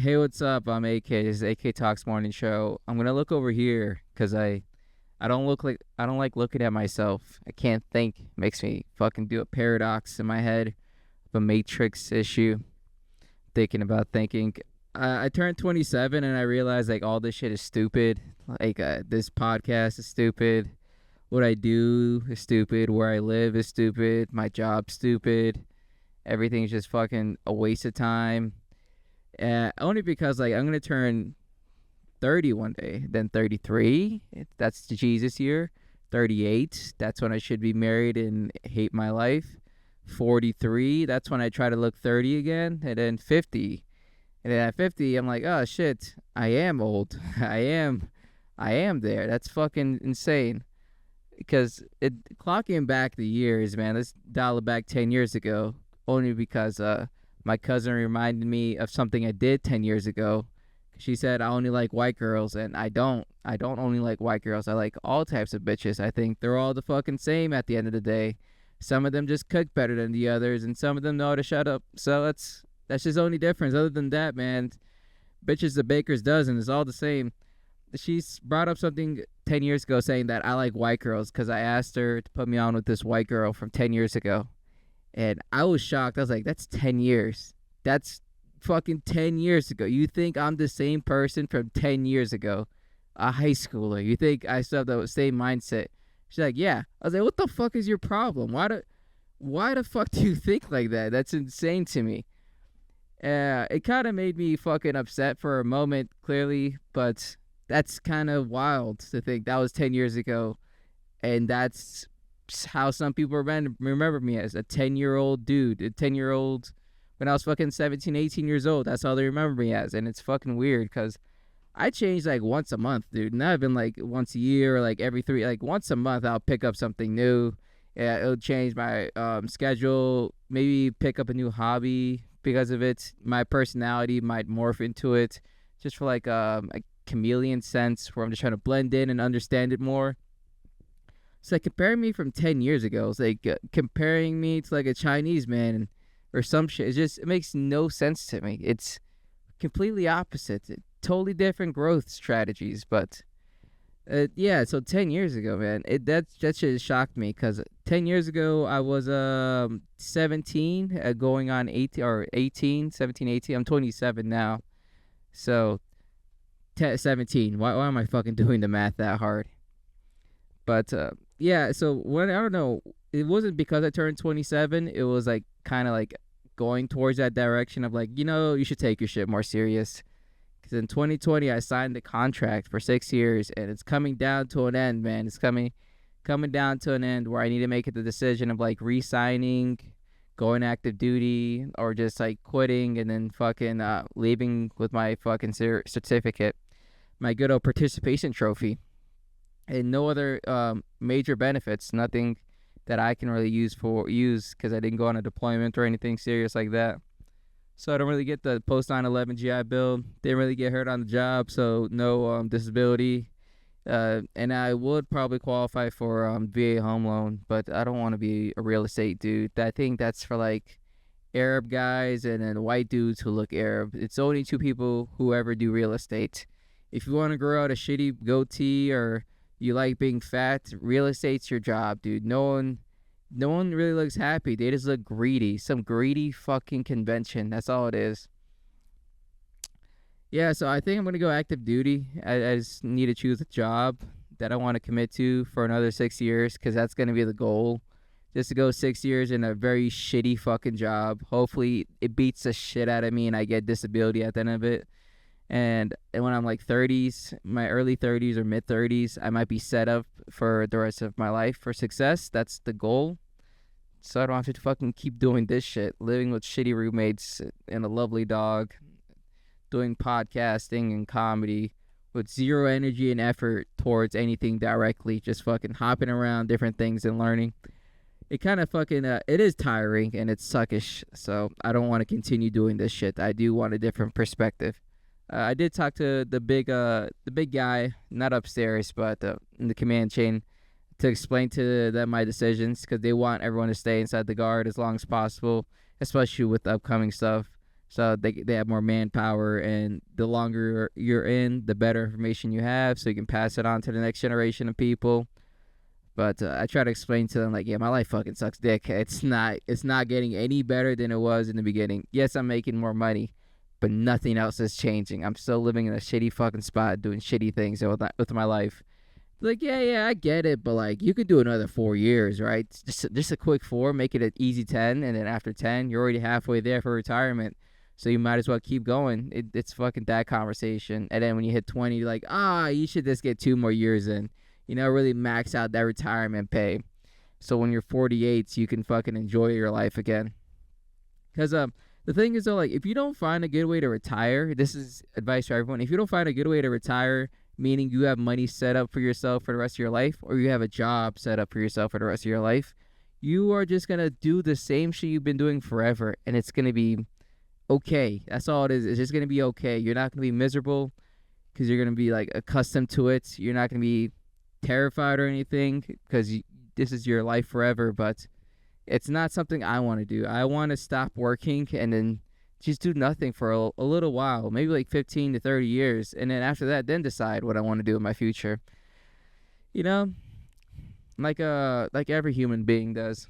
Hey, what's up? I'm AK. This is AK Talks Morning Show. I'm gonna look over here because I don't like looking at myself. I can't think. Makes me fucking do a paradox in my head, a matrix issue. Thinking about thinking. I turned 27 and I realized like all this shit is stupid. Like this podcast is stupid. What I do is stupid. Where I live is stupid. My job's stupid. Everything's just fucking a waste of time. Only because like I'm gonna turn 30 one day, then 33. That's the Jesus year. 38. That's when I should be married and hate my life. 43. That's when I try to look 30 again, and then 50. And then at 50, I'm like, oh shit, I am old. I am there. That's fucking insane. Because clocking back the years, man. Let's dial it back 10 years ago. Only because my cousin reminded me of something I did 10 years ago. She said I only like white girls, and I don't. I don't only like white girls. I like all types of bitches. I think they're all the fucking same at the end of the day. Some of them just cook better than the others, and some of them know how to shut up. So that's just the only difference. Other than that, man, bitches the baker's dozen. It's all the same. She's brought up something 10 years ago saying that I like white girls because I asked her to put me on with this white girl from 10 years ago. And I was shocked. I was like, that's 10 years. That's fucking 10 years ago. You think I'm the same person from 10 years ago? A high schooler. You think I still have the same mindset? She's like, yeah. I was like, what the fuck is your problem? Why the fuck do you think like that? That's insane to me. It kind of made me fucking upset for a moment, clearly, but that's kind of wild to think that was 10 years ago. And that's how some people remember me as a 10-year-old dude, a 10-year-old when I was fucking 17, 18 years old. That's all they remember me as. And it's fucking weird because I change like once a month, dude. And I've been like once a year or like every three, like once a month, I'll pick up something new. Yeah, it'll change my schedule, maybe pick up a new hobby because of it. My personality might morph into it just for like a chameleon sense where I'm just trying to blend in and understand it more. It's like comparing me from 10 years ago. It's like comparing me to like a Chinese man or some shit. It makes no sense to me. It's completely opposite. Totally different growth strategies. But yeah, so 10 years ago, man, that shit shocked me because 10 years ago I was 17, going on 18 or 18, 17, 18. I'm 27 now. So 17. Why am I fucking doing the math that hard? But yeah, so when I don't know, it wasn't because I turned 27. It was like kind of like going towards that direction of like, you should take your shit more serious. Because in 2020, I signed the contract for 6 years, and it's coming down to an end, man. It's coming down to an end where I need to make the decision of like re-signing, going active duty, or just like quitting and then fucking leaving with my fucking certificate, my good old participation trophy. And no other major benefits, nothing that I can really use because I didn't go on a deployment or anything serious like that. So I don't really get the post 9/11 GI Bill. Didn't really get hurt on the job, so no disability. And I would probably qualify for VA home loan, but I don't want to be a real estate dude. I think that's for like Arab guys and then white dudes who look Arab. It's only two people who ever do real estate. If you want to grow out a shitty goatee or you like being fat, real estate's your job, dude. No one really looks happy. They just look greedy. Some greedy fucking convention. That's all it is. Yeah, so I think I'm going to go active duty. I just need to choose a job that I want to commit to for another 6 years because that's going to be the goal. Just to go 6 years in a very shitty fucking job. Hopefully it beats the shit out of me and I get disability at the end of it. And when I'm like 30s, my early 30s or mid 30s, I might be set up for the rest of my life for success. That's the goal. So I don't have to fucking keep doing this shit, living with shitty roommates and a lovely dog, doing podcasting and comedy with zero energy and effort towards anything directly, just fucking hopping around different things and learning. It kind of fucking, it is tiring and it's suckish. So I don't want to continue doing this shit. I do want a different perspective. I did talk to the big guy, not upstairs, but in the command chain, to explain to them my decisions because they want everyone to stay inside the guard as long as possible, especially with the upcoming stuff. So they have more manpower, and the longer you're in, the better information you have, so you can pass it on to the next generation of people. But I try to explain to them, like, yeah, my life fucking sucks dick. It's not getting any better than it was in the beginning. Yes, I'm making more money, but nothing else is changing. I'm still living in a shitty fucking spot, doing shitty things with my life. Like, yeah, I get it, but like, you could do another 4 years, right? Just a quick 4, make it an easy 10, and then after 10, you're already halfway there for retirement. So you might as well keep going. It's fucking that conversation. And then when you hit 20, you're like, you should just get 2 more years in. Really max out that retirement pay. So when you're 48, you can fucking enjoy your life again. Because the thing is though, like, if you don't find a good way to retire, this is advice for everyone. If you don't find a good way to retire, meaning you have money set up for yourself for the rest of your life, or you have a job set up for yourself for the rest of your life, you are just gonna do the same shit you've been doing forever, and it's gonna be okay. That's all it is. It's just gonna be okay. You're not gonna be miserable because you're gonna be like accustomed to it. You're not gonna be terrified or anything because this is your life forever. But it's not something I want to do. I want to stop working and then just do nothing for a little while, maybe like 15 to 30 years, and then after that, then decide what I want to do in my future. You know, like every human being does.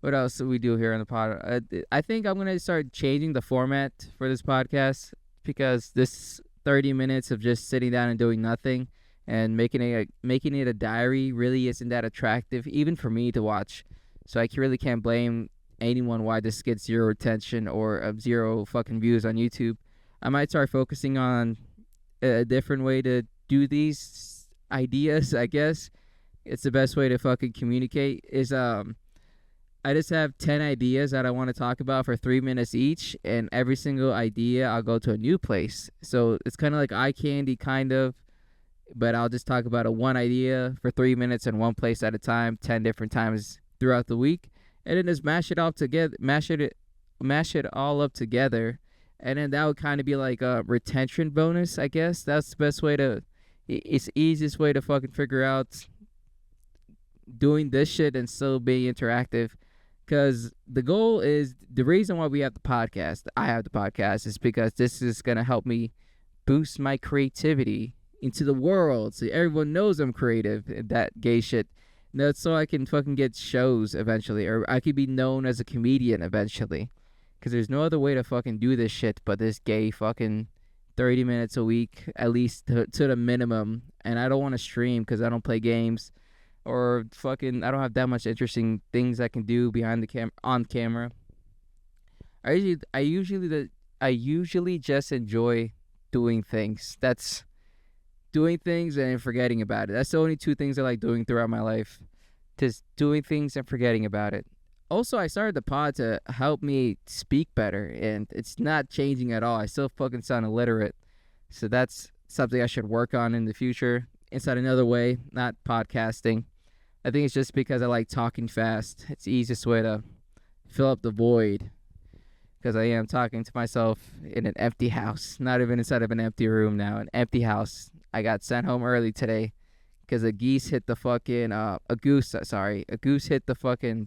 What else do we do here on the pod? I think I'm gonna start changing the format for this podcast because this 30 minutes of just sitting down and doing nothing and making it a diary really isn't that attractive, even for me to watch. So I really can't blame anyone why this gets zero attention or zero fucking views on YouTube. I might start focusing on a different way to do these ideas. I guess it's the best way to fucking communicate. Is I just have 10 ideas that I want to talk about for 3 minutes each, and every single idea I'll go to a new place. So it's kind of like eye candy, kind of, but I'll just talk about one idea for 3 minutes in one place at a time, 10 different times throughout the week, and then just mash it all together, mash it all up together, and then that would kind of be like a retention bonus, I guess. That's the best way to, it's the easiest way to fucking figure out doing this shit and still being interactive. Because the goal is, the reason why I have the podcast, is because this is going to help me boost my creativity into the world. So everyone knows I'm creative, that gay shit. That's so I can fucking get shows eventually, or I could be known as a comedian eventually. Because there's no other way to fucking do this shit but this gay fucking 30 minutes a week, at least to the minimum. And I don't want to stream because I don't play games. Or fucking, I don't have that much interesting things I can do behind the on camera. I usually just enjoy doing things. That's doing things and forgetting about it. That's the only two things I like doing throughout my life. Just doing things and forgetting about it. Also, I started the pod to help me speak better, and it's not changing at all. I still fucking sound illiterate. So that's something I should work on in the future. Inside another way, not podcasting. I think it's just because I like talking fast. It's the easiest way to fill up the void. Because I am talking to myself in an empty house. Not even inside of an empty room now. An empty house. I got sent home early today. Because a goose hit the fucking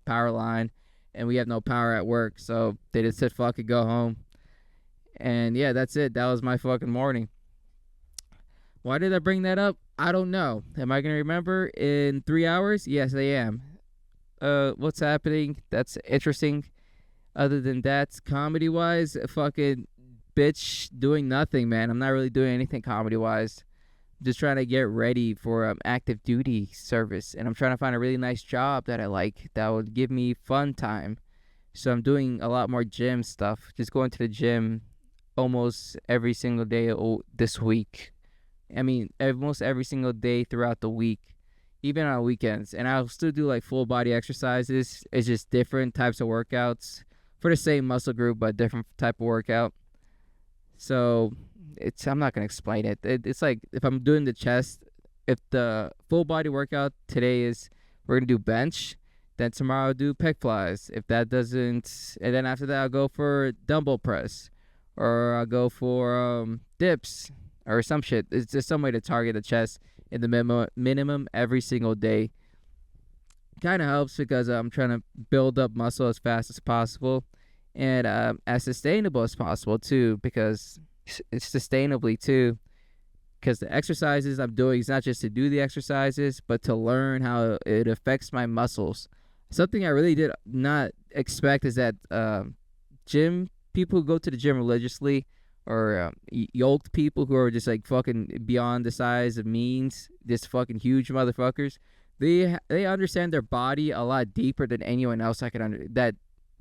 power line. And we have no power at work. So they just said, fuck it, go home. And yeah, that's it. That was my fucking morning. Why did I bring that up? I don't know. Am I going to remember in 3 hours? Yes, I am. What's happening? That's interesting. Other than that, comedy-wise, fucking bitch doing nothing, man. I'm not really doing anything comedy-wise. I'm just trying to get ready for active duty service. And I'm trying to find a really nice job that I like that would give me fun time. So I'm doing a lot more gym stuff. Just going to the gym almost every single day this week. I mean, almost every single day throughout the week, even on weekends. And I'll still do like full body exercises. It's just different types of workouts for the same muscle group, but different type of workout. So I'm not going to explain it. It's like if I'm doing the chest, if the full body workout today is we're going to do bench, then tomorrow I'll do pec flies. If that doesn't, and then after that I'll go for dumbbell press, or I'll go for dips. Or some shit. It's just some way to target the chest in the minimum every single day. Kind of helps because I'm trying to build up muscle as fast as possible. and as sustainable as possible too, because it's sustainably too. Because the exercises I'm doing is not just to do the exercises, but to learn how it affects my muscles. Something I really did not expect is that gym people who go to the gym religiously, or yoked people who are just like fucking beyond the size of means, just fucking huge motherfuckers. They understand their body a lot deeper than anyone else I can that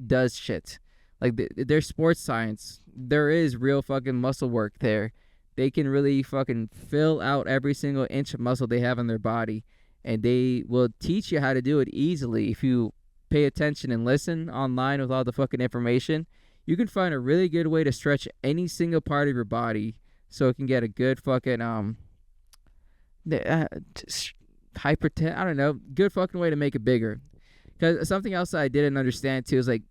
does shit. Like their sports science, there is real fucking muscle work there. They can really fucking fill out every single inch of muscle they have in their body, and they will teach you how to do it easily if you pay attention and listen online with all the fucking information. You can find a really good way to stretch any single part of your body so it can get a good fucking hyperten I don't know, good fucking way to make it bigger. Because something else I didn't understand too is like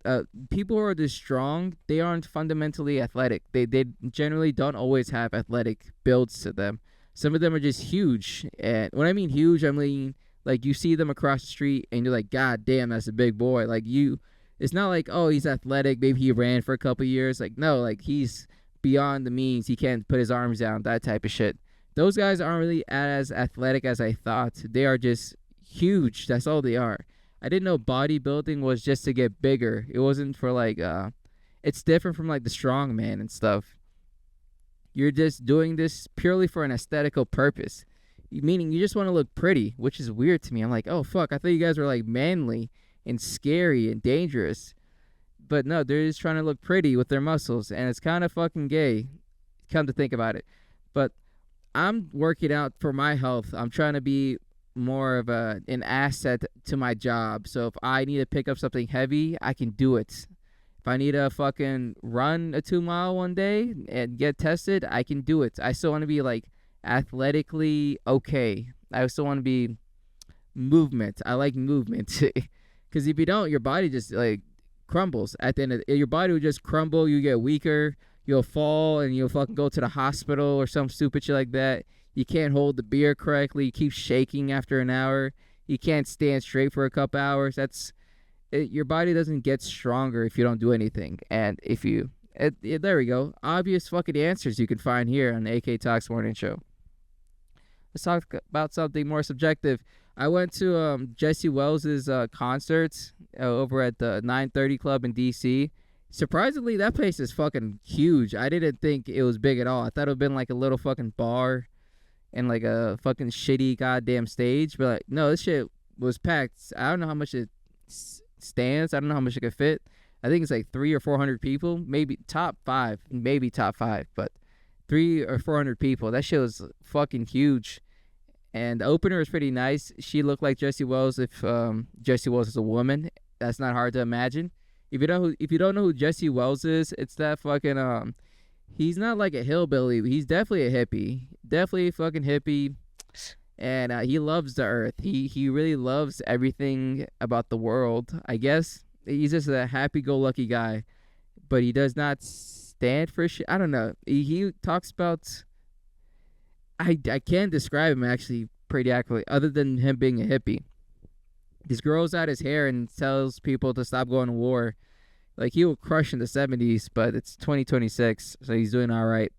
people who are this strong, they aren't fundamentally athletic. They generally don't always have athletic builds to them. Some of them are just huge, and when I mean huge, I mean like you see them across the street and you're like, God damn, that's a big boy. Like you, it's not like, oh, he's athletic. Maybe he ran for a couple years. Like no, like he's beyond the means. He can't put his arms down. That type of shit. Those guys aren't really as athletic as I thought. They are just huge. That's all they are. I didn't know bodybuilding was just to get bigger. It wasn't for like it's different from like the strongman and stuff. You're just doing this purely for an aesthetical purpose. Meaning you just want to look pretty, which is weird to me. I'm like, "Oh fuck, I thought you guys were like manly and scary and dangerous." But no, they're just trying to look pretty with their muscles, and it's kind of fucking gay. Come to think about it. But I'm working out for my health. I'm trying to be more of an asset to my job. So if I need to pick up something heavy, I can do it. If I need to fucking run a 2 mile one day and get tested, I can do it. I still want to be like athletically okay. I still want to be movement. I like movement. Because if you don't, your body just like crumbles. At the end of your body will just crumble. You get weaker. You'll fall and you'll fucking go to the hospital or some stupid shit like that. You can't hold the beer correctly. You keep shaking after an hour. You can't stand straight for a couple hours. Your body doesn't get stronger if you don't do anything. And if you, there we go. Obvious fucking answers you can find here on the AK Talks Morning Show. Let's talk about something more subjective. I went to Jesse Wells's concert over at the 930 Club in DC. Surprisingly, that place is fucking huge. I didn't think it was big at all. I thought it would have been like a little fucking bar and like a fucking shitty goddamn stage. But like, no, this shit was packed. I don't know how much it stands. I don't know how much it could fit. I think it's like 300 or 400 people. Maybe top five. But 300 or 400 people. That shit was fucking huge. And the opener was pretty nice. She looked like Jessie Wells if Jessie Wells is a woman. That's not hard to imagine. If you don't know who Jesse Wells is, it's that fucking he's not like a hillbilly. He's definitely a hippie. Definitely a fucking hippie. And he loves the earth. He really loves everything about the world. I guess he's just a happy-go-lucky guy, but he does not stand for shit. I don't know. He talks about. I can't describe him actually pretty accurately, other than him being a hippie. He grows out his hair and tells people to stop going to war. Like, he will crush in the 70s, but it's 2026, so he's doing all right.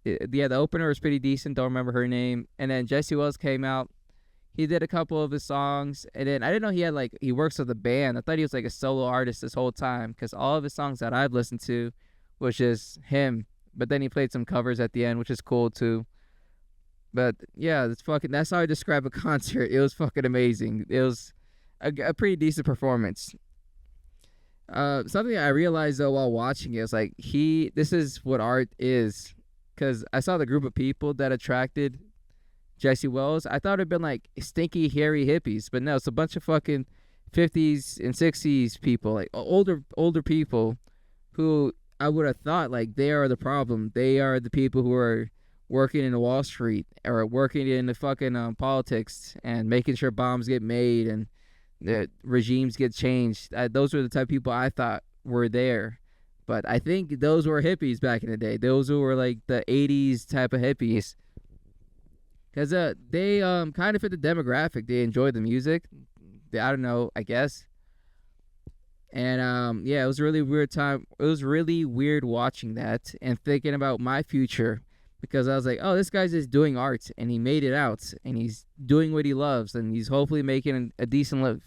The opener was pretty decent. Don't remember her name. And then Jesse Wells came out. He did a couple of his songs. And then I didn't know he works with a band. I thought he was like a solo artist this whole time, because all of his songs that I've listened to was just him. But then he played some covers at the end, which is cool too. But yeah, that's how I describe a concert. It was fucking amazing. It was a pretty decent performance. Something I realized though while watching it is like this is what art is. Because I saw the group of people that attracted Jesse Wells. I thought it'd been like stinky, hairy hippies, but no, it's a bunch of fucking 50s and 60s people, like older people, who I would have thought like they are the problem. They are the people who are working in Wall Street or working in the fucking politics and making sure bombs get made and the regimes get changed. Those were the type of people I thought were there. But I think those were hippies back in the day. Those who were like the 80s type of hippies. Because they kind of fit the demographic. They enjoy the music. I don't know, I guess. And yeah, it was a really weird time. It was really weird watching that and thinking about my future, because I was like, oh, this guy's just doing art and he made it out and he's doing what he loves and he's hopefully making a decent live.